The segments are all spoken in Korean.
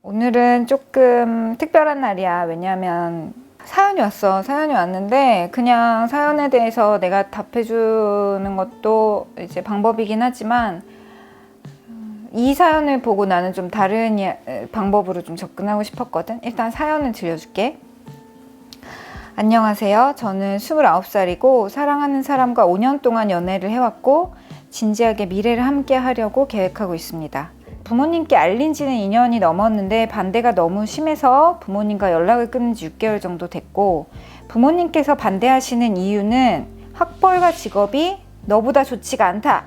오늘은 조금 특별한 날이야. 왜냐하면 사연이 왔어. 사연이 왔는데 그냥 사연에 대해서 내가 답해주는 것도 이제 방법이긴 하지만 이 사연을 보고 나는 좀 다른 방법으로 좀 접근하고 싶었거든. 일단 사연을 들려줄게. 안녕하세요. 저는 29살이고 사랑하는 사람과 5년 동안 연애를 해왔고 진지하게 미래를 함께 하려고 계획하고 있습니다. 부모님께 알린 지는 2년이 넘었는데 반대가 너무 심해서 부모님과 연락을 끊은 지 6개월 정도 됐고, 부모님께서 반대하시는 이유는 학벌과 직업이 너보다 좋지가 않다.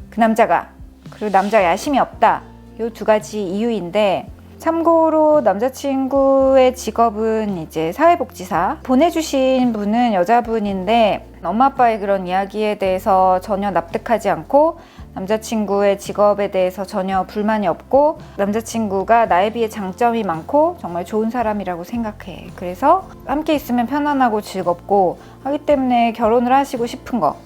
그 남자가. 그리고 남자가 야심이 없다. 이 두 가지 이유인데, 참고로 남자친구의 직업은 이제 사회복지사. 보내주신 분은 여자분인데 엄마 아빠의 그런 이야기에 대해서 전혀 납득하지 않고 남자친구의 직업에 대해서 전혀 불만이 없고 남자친구가 나에 비해 장점이 많고 정말 좋은 사람이라고 생각해. 그래서 함께 있으면 편안하고 즐겁고 하기 때문에 결혼을 하시고 싶은 거.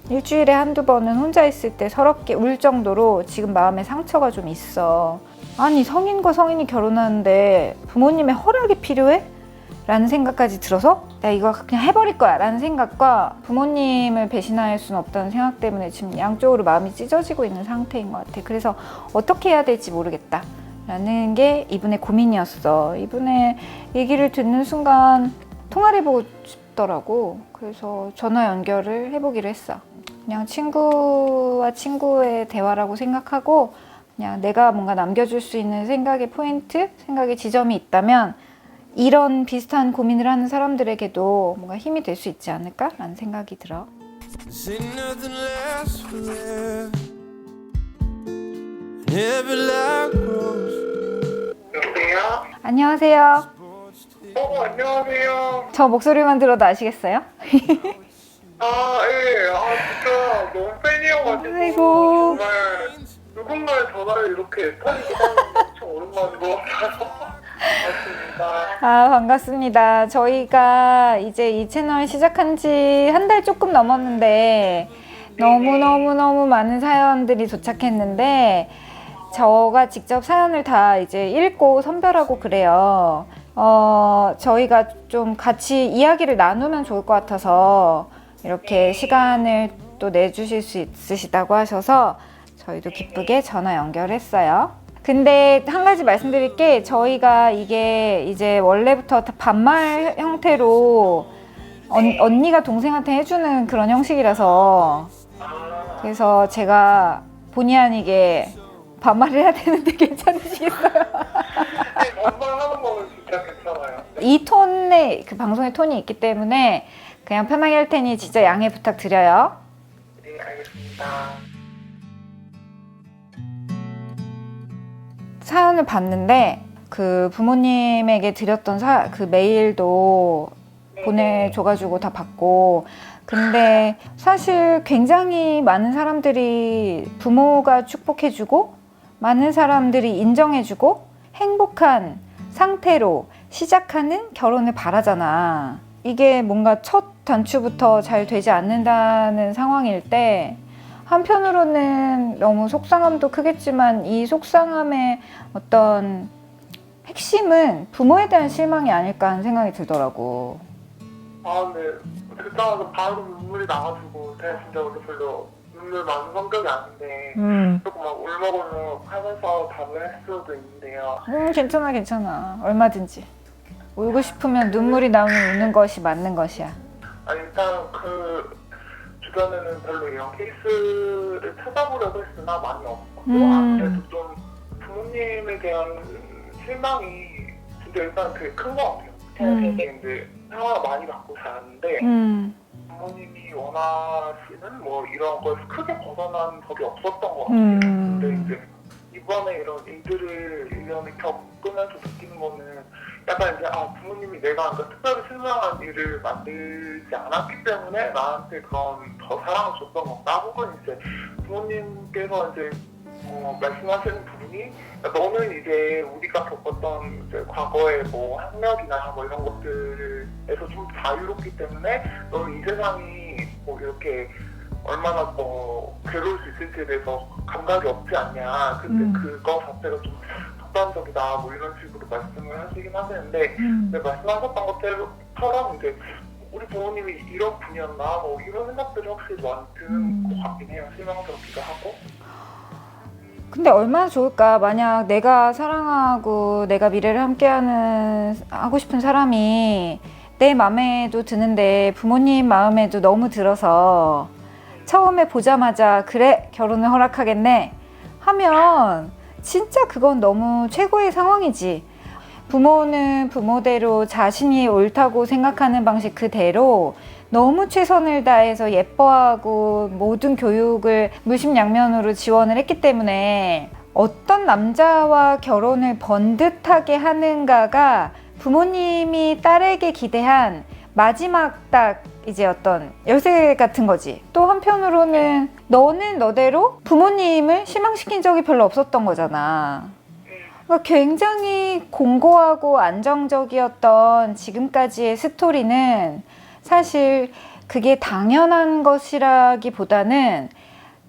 일주일에 한두 번은 혼자 있을 때 서럽게 울 정도로 지금 마음에 상처가 좀 있어. 아니, 성인과 성인이 결혼하는데 부모님의 허락이 필요해? 라는 생각까지 들어서 나 이거 그냥 해버릴 거야 라는 생각과 부모님을 배신할 수는 없다는 생각 때문에 지금 양쪽으로 마음이 찢어지고 있는 상태인 것 같아. 그래서 어떻게 해야 될지 모르겠다 라는 게 이분의 고민이었어. 이분의 얘기를 듣는 순간 통화를 해보고 싶더라고. 그래서 전화 연결을 해보기로 했어. 그냥 친구와 친구의 대화라고 생각하고 그냥 내가 뭔가 남겨줄 수 있는 생각의 포인트, 생각의 지점이 있다면 이런 비슷한 고민을 하는 사람들에게도 뭔가 힘이 될 수 있지 않을까라는 생각이 들어. 여보세요? 안녕하세요. 안녕하세요. 저 목소리만 들어도 아시겠어요? 예. 진짜 너무 팬이어가지고. 아이고. 정말 누군가의 전화를 이렇게 터지고 하는 게 엄청 오랜만인 것 같아서. 맞습니다. 반갑습니다. 저희가 이제 이 채널 시작한 지 한 달 조금 넘었는데 너무 많은 사연들이 도착했는데 저가 직접 사연을 다 이제 읽고 선별하고 그래요. 저희가 좀 같이 이야기를 나누면 좋을 것 같아서 이렇게 시간을 또 내주실 수 있으시다고 하셔서 저희도 기쁘게 전화 연결했어요. 근데 한 가지 말씀드릴 게 저희가 이게 이제 원래부터 다 반말 형태로 언니가 동생한테 해주는 그런 형식이라서 그래서 제가 본의 아니게 반말을 해야 되는데 괜찮으시겠어요? 반말하는 거는 진짜 괜찮아요. 이 톤의 그 방송의 톤이 있기 때문에 그냥 편하게 할 테니 진짜 양해 부탁드려요. 네, 알겠습니다. 사연을 봤는데 그 부모님에게 드렸던 그 메일도 보내줘가지고 다 받고, 근데 사실 굉장히 많은 사람들이 부모가 축복해주고 많은 사람들이 인정해주고 행복한 상태로 시작하는 결혼을 바라잖아. 이게 뭔가 첫 단추부터 잘 되지 않는다는 상황일 때 한편으로는 너무 속상함도 크겠지만 이 속상함의 어떤 핵심은 부모에 대한 실망이 아닐까 하는 생각이 들더라고. 네. 듣자마자 바로 눈물이 나가지고 제가 진짜 원래 별로 눈물 많은 성격이 아닌데 조금 막 울먹울먹 하면서 답을 할 수도 있는데요. 괜찮아. 얼마든지. 울고 싶으면 눈물이 나오면 우는 것이 맞는 것이야. 일단 그 주변에는 별로 이런 케이스를 찾아보려고 했으나 많이 없고 아무래도 좀 부모님에 대한 실망이 진짜 일단 되게 큰 것 같아요. 제가 이제 상황을 많이 받고 자랐는데 부모님이 원하시는 뭐 이런 걸 크게 벗어난 적이 없었던 것 같아요. 근데 이제 이번에 이런 일들을 1년을 겪으면서 느끼는 거는 약간 이제 부모님이 내가 특별히 실망한 일을 만들지 않았기 때문에 나한테 그런 더 사랑을 줬던 건가, 혹은 이제 부모님께서 이제 말씀하시는 부분이 너는 이제 우리가 겪었던 이제 과거의 뭐 학력이나 뭐 이런 것들에서 좀 자유롭기 때문에 너는 이 세상이 뭐 이렇게 얼마나 더 괴로울 수 있을지에 대해서 감각이 없지 않냐. 근데 그거 자체가 좀 극단적이다 뭐 이런 식으로 말씀을 하시긴 하시는데 근데 말씀하셨던 것처럼 이제 우리 부모님이 이런 분이었나 뭐 이런 생각들이 확실히 많이 드는 것 같긴 해요. 실망스럽기도 하고. 근데 얼마나 좋을까? 만약 내가 사랑하고 내가 미래를 하고 싶은 사람이 내 마음에도 드는데 부모님 마음에도 너무 들어서 처음에 보자마자 그래 결혼을 허락하겠네 하면 진짜 그건 너무 최고의 상황이지. 부모는 부모대로 자신이 옳다고 생각하는 방식 그대로 너무 최선을 다해서 예뻐하고 모든 교육을 물심양면으로 지원을 했기 때문에 어떤 남자와 결혼을 번듯하게 하는가가 부모님이 딸에게 기대한 마지막 딱 이제 어떤 열쇠 같은 거지. 또 한편으로는 너는 너대로 부모님을 실망시킨 적이 별로 없었던 거잖아. 그러니까 굉장히 공고하고 안정적이었던 지금까지의 스토리는 사실 그게 당연한 것이라기보다는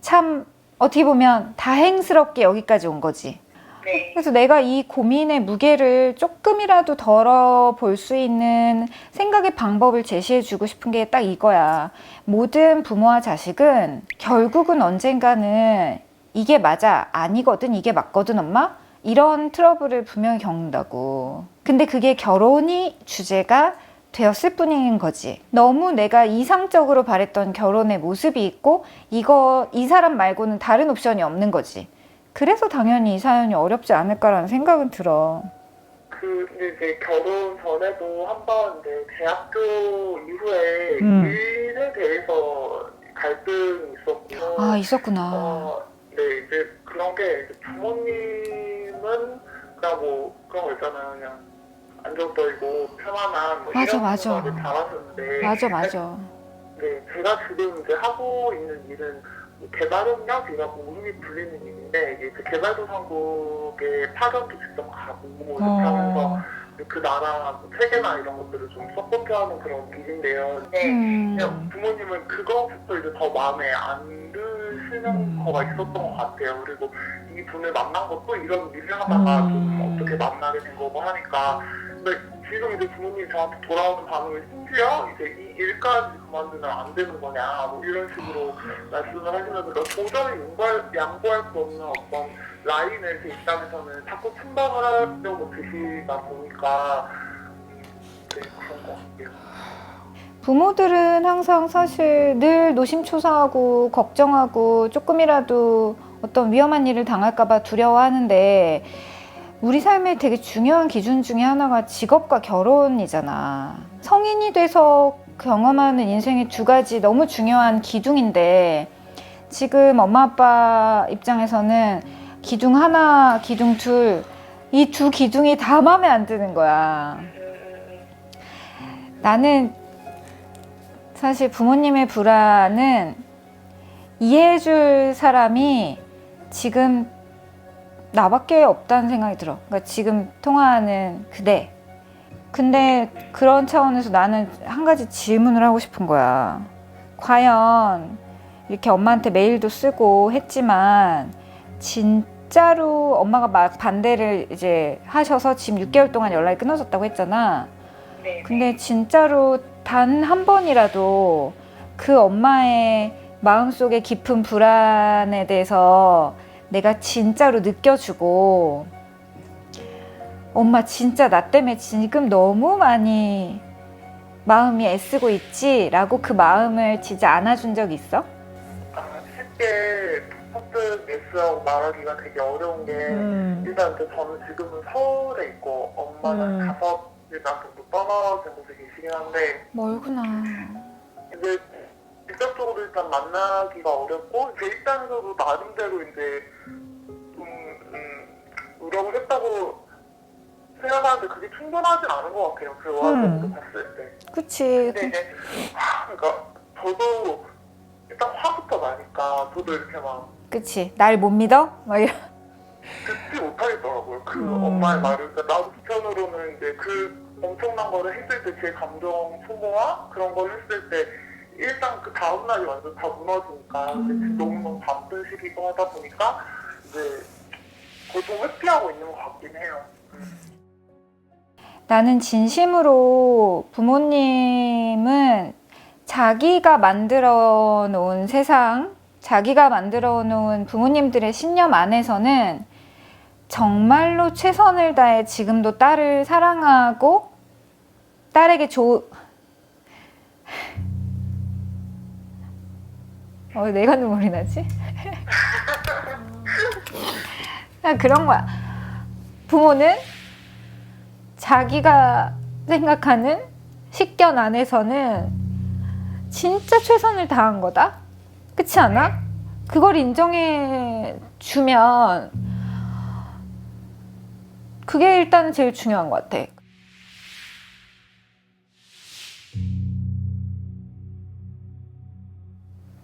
참 어떻게 보면 다행스럽게 여기까지 온 거지. 네. 그래서 내가 이 고민의 무게를 조금이라도 덜어볼 수 있는 생각의 방법을 제시해주고 싶은 게 딱 이거야. 모든 부모와 자식은 결국은 언젠가는 이게 맞아, 아니거든, 이게 맞거든, 엄마? 이런 트러블을 분명히 겪는다고. 근데 그게 결혼이 주제가 되었을 뿐인 거지. 너무 내가 이상적으로 바랬던 결혼의 모습이 있고 이 사람 말고는 다른 옵션이 없는 거지. 그래서 당연히 이 사연이 어렵지 않을까라는 생각은 들어. 근데 이제 결혼 전에도 한번 이제 대학교 이후에 일에 대해서 갈등이 있었고. 아, 있었구나. 네, 이제 그런 게 이제 부모님은 그냥 뭐 그런 거 있잖아요. 그냥 안정적이고 편안한 뭐 맞아, 이런 맞아. 거를 잘하셨는데. 맞아. 네, 제가 지금 이제 하고 있는 일은 개발협력이라고 이름이 불리는 일인데 이게 그 개발도상국에 파견도 직접 가고 이렇게 하면서 그 나라 뭐 체계나 이런 것들을 좀 서포트하는 그런 일인데요. 근데 그냥 부모님은 그거부터 이제 더 마음에 안 드시는 거가 있었던 것 같아요. 그리고 이 분을 만난 것도 이런 일을 하다가 좀 어떻게 만나게 된 거고 하니까. 근데 지금 이제 부모님이 저한테 돌아오는 반응을 심지어 이제 이 일까지 그만두면 안 되는 거냐 뭐 이런 식으로 말씀을 하시면서 도저히 양보할 수 없는 어떤 라인을 제 입장에서는 자꾸 침방을 하려고 드시다 보니까 네, 그런 것 같아요. 부모들은 항상 사실 늘 노심초사하고 걱정하고 조금이라도 어떤 위험한 일을 당할까봐 두려워하는데 우리 삶의 되게 중요한 기준 중에 하나가 직업과 결혼이잖아. 성인이 돼서 경험하는 인생의 두 가지 너무 중요한 기둥인데 지금 엄마 아빠 입장에서는 기둥 하나, 기둥 둘, 이 두 기둥이 다 마음에 안 드는 거야. 나는 사실 부모님의 불안은 이해해줄 사람이 지금 나밖에 없다는 생각이 들어. 그러니까 지금 통화하는 그대. 근데 그런 차원에서 나는 한 가지 질문을 하고 싶은 거야. 과연 이렇게 엄마한테 메일도 쓰고 했지만 진짜로 엄마가 막 반대를 이제 하셔서 지금 6개월 동안 연락이 끊어졌다고 했잖아. 네. 근데 진짜로 단 한 번이라도 그 엄마의 마음속에 깊은 불안에 대해서 내가 진짜로 느껴주고 엄마 진짜 나 때문에 지금 너무 많이 마음이 애쓰고 있지? 라고 그 마음을 진짜 안아준 적 있어? 쉽게 퍼뜩 예스라고 말하기가 되게 어려운 게 일단 저는 지금은 서울에 있고 엄마는 5시간 정도 떨어진 곳에 계시긴 한데 멀구나. 이제 직접적으로 일단 만나기가 어렵고 제 입장에서도 나름대로 이제 좀 노력을 했다고 생각하는데 그게 충분하진 않은 것 같아요. 그 와중도 봤을 때. 그치. 근데 이제 그러니까 저도 일단 화부터 나니까 저도 이렇게 막 그치. 날 못 믿어? 막 이런. 듣지 못하겠더라고요. 그 엄마의 말을. 그러니까 나도 한편으로는 이제 그 엄청난 거를 했을 때 제 감정 소모와 그런 걸 했을 때 일단 그 다음날이 완전 다 무너지니까 근데 너무너무 바쁜 시기고 하다 보니까 이제 그걸 좀 회피하고 있는 것 같긴 해요. 나는 진심으로 부모님은 자기가 만들어 놓은 세상, 자기가 만들어 놓은 부모님들의 신념 안에서는 정말로 최선을 다해 지금도 딸을 사랑하고 딸에게 내가 눈물이 나지? 그런 거야. 부모는 자기가 생각하는 식견 안에서는 진짜 최선을 다한 거다? 그렇지 않아? 그걸 인정해 주면 그게 일단은 제일 중요한 것 같아.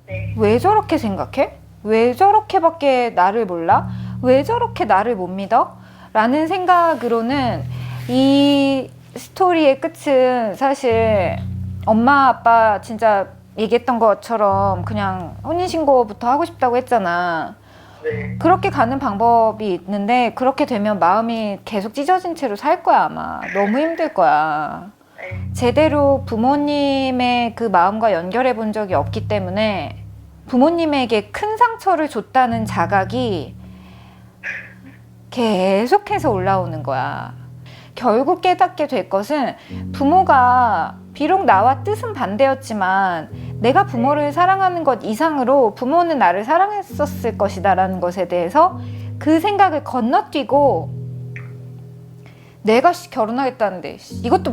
네. 왜 저렇게 생각해? 왜 저렇게밖에 나를 몰라? 왜 저렇게 나를 못 믿어? 라는 생각으로는 이 스토리의 끝은 사실 엄마 아빠 진짜 얘기했던 것처럼 그냥 혼인신고부터 하고 싶다고 했잖아. 네. 그렇게 가는 방법이 있는데 그렇게 되면 마음이 계속 찢어진 채로 살 거야 아마. 너무 힘들 거야. 네. 제대로 부모님의 그 마음과 연결해 본 적이 없기 때문에 부모님에게 큰 상처를 줬다는 자각이 계속해서 올라오는 거야. 결국 깨닫게 될 것은 부모가 비록 나와 뜻은 반대였지만 내가 부모를 사랑하는 것 이상으로 부모는 나를 사랑했었을 것이다 라는 것에 대해서 그 생각을 건너뛰고 내가 결혼하겠다는데 이것도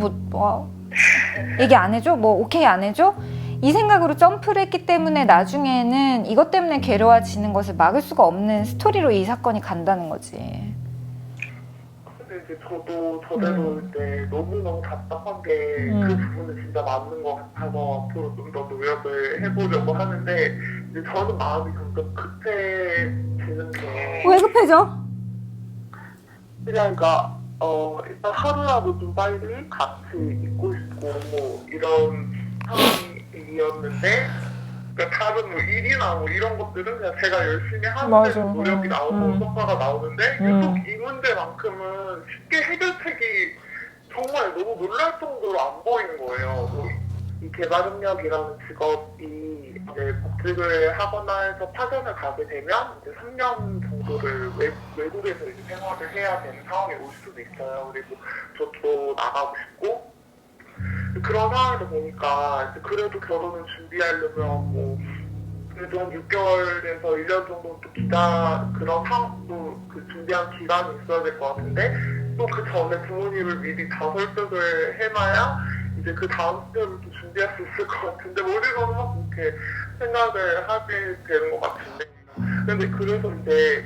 얘기 안 해줘? 오케이 안 해줘? 이 생각으로 점프를 했기 때문에 나중에는 이것 때문에 괴로워지는 것을 막을 수가 없는 스토리로 이 사건이 간다는 거지. 근데 이제 저도 저대로 이제 너무너무 답답한 게 그 부분은 진짜 맞는 것 같아서 앞으로 좀 더 노력을 해보려고 하는데 이제 저는 마음이 점점 급해지는 게 왜 급해져? 그러니까 일단 하루라도 좀 빨리 같이 있고 싶고 이런 상황이었는데 그러니까 다른 일이나 이런 것들은 그냥 제가 열심히 하는 데 노력이 나오고 성과가 나오는데 유독 이 문제만큼은 쉽게 해결책이 정말 너무 놀랄 정도로 안 보이는 거예요. 이 개발협력이라는 직업이 이제 복직을 하거나 해서 파견을 가게 되면 이제 3년 정도를 외국에서 이제 생활을 해야 되는 상황이 올 수도 있어요. 그리고 저도 나가고 싶고 그런 상황이다 보니까 이제 그래도 결혼을 준비하려면 그래도 한 6개월에서 1년 정도 또 그런 상황도 그 준비한 기간이 있어야 될 것 같은데 또 그 전에 부모님을 미리 다 설득을 해놔야 이제 그 다음 스텝을 또 준비할 수 있을 것 같은데 머리로는 막 그렇게 생각을 하게 되는 것 같은데 근데 그래서 이제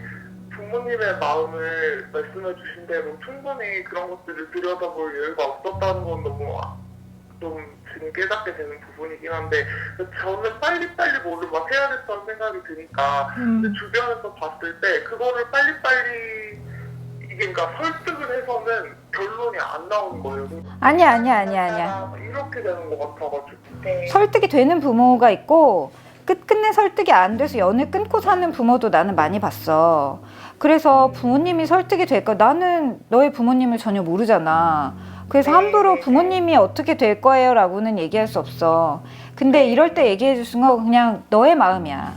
부모님의 마음을 말씀해 주신 대로 충분히 그런 것들을 들여다볼 여유가 없었다는 건 너무 좀 지금 깨닫게 되는 부분이긴 한데 저는 빨리빨리 뭐를 막 해야겠다는 생각이 드니까 근데 주변에서 봤을 때 그거를 빨리빨리 이게 그러니까 설득을 해서는 결론이 안 나오는 거예요. 아니야. 이렇게 되는 것 같아가지고 설득이 되는 부모가 있고 끝내 설득이 안 돼서 연을 끊고 사는 부모도 나는 많이 봤어. 그래서 부모님이 설득이 될까? 나는 너의 부모님을 전혀 모르잖아. 그래서 함부로 부모님이 어떻게 될 거예요 라고는 얘기할 수 없어. 근데 이럴 때 얘기해 주신 건 그냥 너의 마음이야.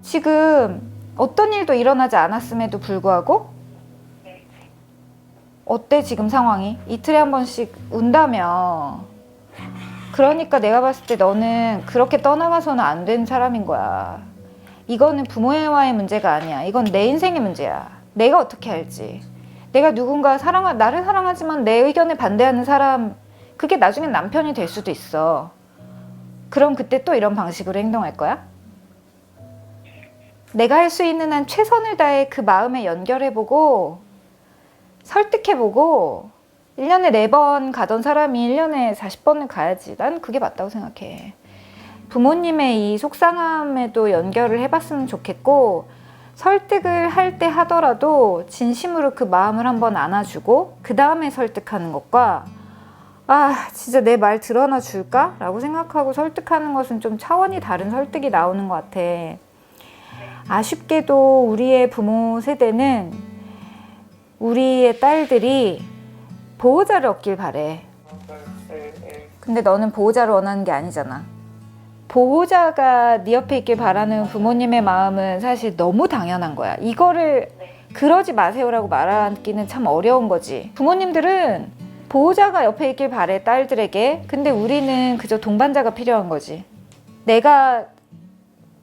지금 어떤 일도 일어나지 않았음에도 불구하고 어때 지금 상황이? 이틀에 한 번씩 운다며. 그러니까 내가 봤을 때 너는 그렇게 떠나가서는 안 되는 사람인 거야. 이거는 부모와의 문제가 아니야. 이건 내 인생의 문제야. 내가 어떻게 알지? 내가 누군가 나를 사랑하지만 내 의견에 반대하는 사람, 그게 나중엔 남편이 될 수도 있어. 그럼 그때 또 이런 방식으로 행동할 거야? 내가 할 수 있는 한 최선을 다해 그 마음에 연결해보고 설득해보고 1년에 4번 가던 사람이 1년에 40번을 가야지. 난 그게 맞다고 생각해. 부모님의 이 속상함에도 연결을 해봤으면 좋겠고 설득을 할 때 하더라도 진심으로 그 마음을 한번 안아주고 그 다음에 설득하는 것과 진짜 내 말 들어나 줄까? 라고 생각하고 설득하는 것은 좀 차원이 다른 설득이 나오는 것 같아. 아쉽게도 우리의 부모 세대는 우리의 딸들이 보호자를 얻길 바래. 맞아요. 네, 네. 근데 너는 보호자를 원하는 게 아니잖아. 보호자가 네 옆에 있길 바라는 부모님의 마음은 사실 너무 당연한 거야. 이거를 그러지 마세요라고 말하기는 참 어려운 거지. 부모님들은 보호자가 옆에 있길 바래, 딸들에게. 근데 우리는 그저 동반자가 필요한 거지. 내가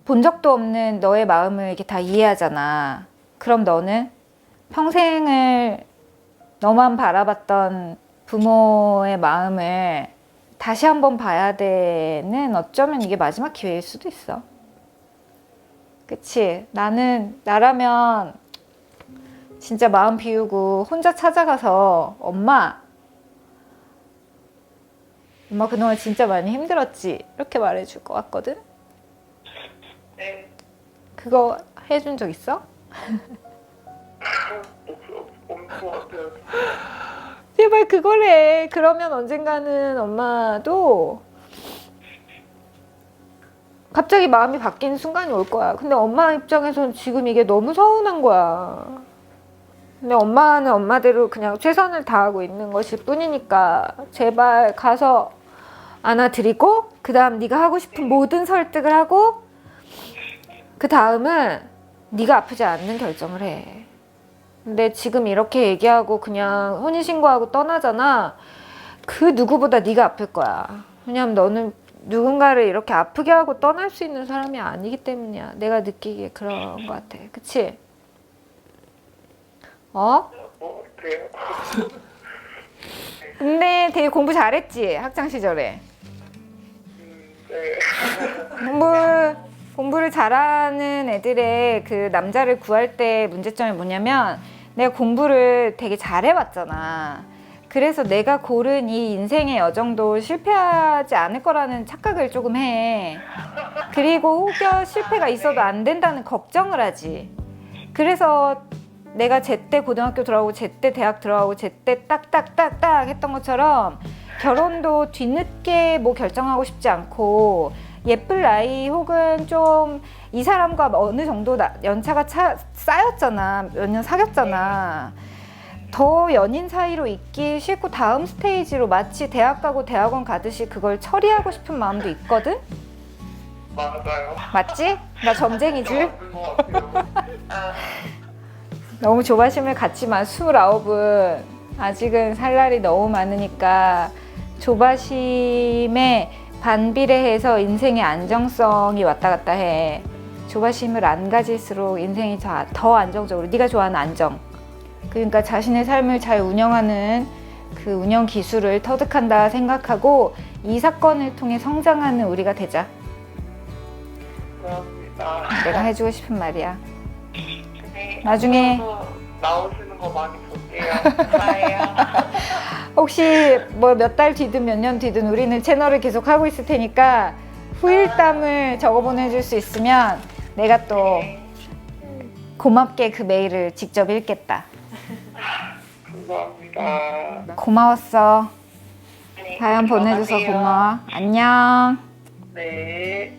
본 적도 없는 너의 마음을 이렇게 다 이해하잖아. 그럼 너는 평생을 너만 바라봤던 부모의 마음을 다시 한번 봐야 되는, 어쩌면 이게 마지막 기회일 수도 있어. 그치? 나라면 진짜 마음 비우고 혼자 찾아가서 엄마 그동안 진짜 많이 힘들었지? 이렇게 말해줄 것 같거든? 네. 그거 해준 적 있어? 없는 것 같아요. 제발 그거래. 그러면 언젠가는 엄마도 갑자기 마음이 바뀌는 순간이 올 거야. 근데 엄마 입장에서는 지금 이게 너무 서운한 거야. 근데 엄마는 엄마대로 그냥 최선을 다하고 있는 것일 뿐이니까 제발 가서 안아드리고 그 다음 네가 하고 싶은 모든 설득을 하고 그 다음은 네가 아프지 않는 결정을 해. 근데 지금 이렇게 얘기하고 그냥 혼인신고하고 떠나잖아. 그 누구보다 네가 아플 거야. 왜냐면 너는 누군가를 이렇게 아프게 하고 떠날 수 있는 사람이 아니기 때문이야. 내가 느끼기에 그런 것 같아. 그치? 어? 그래요. 근데 되게 공부 잘했지? 학창시절에. 네. 공부를 잘하는 애들의 그 남자를 구할 때 문제점이 뭐냐면 내가 공부를 되게 잘해왔잖아. 그래서 내가 고른 이 인생의 여정도 실패하지 않을 거라는 착각을 조금 해. 그리고 혹여 실패가 있어도 안 된다는 걱정을 하지. 그래서 내가 제때 고등학교 들어가고 제때 대학 들어가고 제때 딱딱딱딱 했던 것처럼 결혼도 뒤늦게 뭐 결정하고 싶지 않고 예쁠 나이 혹은 좀 이 사람과 어느 정도 연차가 쌓였잖아. 몇 년 사귀었잖아. 더 연인 사이로 있기 싫고 다음 스테이지로 마치 대학 가고 대학원 가듯이 그걸 처리하고 싶은 마음도 있거든? 맞아요. 맞지? 나 점쟁이 줄? 맞는 것 같아요. 너무 조바심을 갖지 마. 29은 아직은 살 날이 너무 많으니까 조바심에 반비례해서 인생의 안정성이 왔다 갔다 해. 조바심을 안 가질수록 인생이 더 안정적으로, 네가 좋아하는 안정, 그러니까 자신의 삶을 잘 운영하는 그 운영 기술을 터득한다 생각하고 이 사건을 통해 성장하는 우리가 되자. 감사합니다. 내가 해주고 싶은 말이야. 네, 나중에 앞으로도 나오시는 거 많이 볼게요. 감사해요. 혹시 뭐 몇 달 뒤든 몇 년 뒤든 우리는 채널을 계속 하고 있을 테니까 후일담을 적어 보내줄 수 있으면 내가 또 고맙게 그 메일을 직접 읽겠다. 감사합니다. 고마웠어. 네, 사연 보내줘서 들어가세요. 고마워. 안녕. 네.